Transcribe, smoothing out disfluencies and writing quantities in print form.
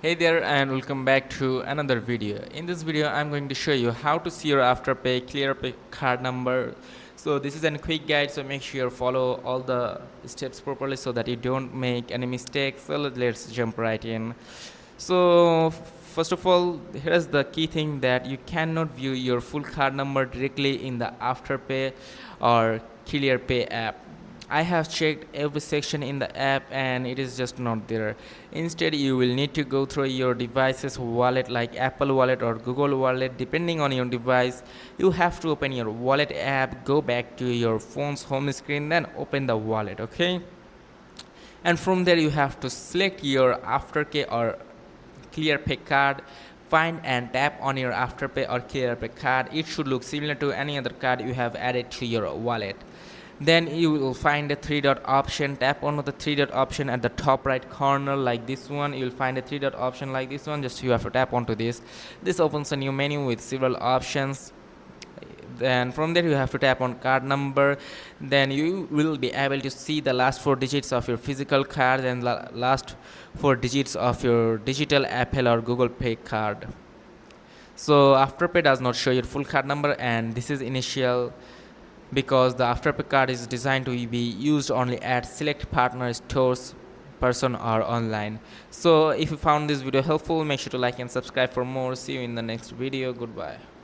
Hey there and welcome back to another video. In this video I'm going to show you how to see your Afterpay ClearPay card number. So this is a quick guide, so make sure you follow all the steps properly so that you don't make any mistakes. So let's jump right in. So first of all, here's the key thing that you cannot view your full card number directly in the Afterpay or ClearPay app. I have checked every section in the app and it is just not there. Instead, you will need to go through your device's wallet like Apple Wallet or Google Wallet. Depending on your device, you have to open your wallet app, go back to your phone's home screen, then open the wallet, okay? And from there, you have to select your Afterpay or ClearPay card. Find and tap on your Afterpay or ClearPay card. It should look similar to any other card you have added to your wallet. Then you will find a three dot option. Tap on the three dot option at the top right corner like this one. You will find a three dot option like this one. Just you have to tap onto this. This opens a new menu with several options. Then from there you have to tap on card number. Then you will be able to see the last four digits of your physical card and last four digits of your digital Apple or Google Pay card. So Afterpay does not show your full card number, and this is initial because the Afterpay card is designed to be used only at select partner stores, person or online. So if you found this video helpful, make sure to like and subscribe for more. See you in the next video. Goodbye.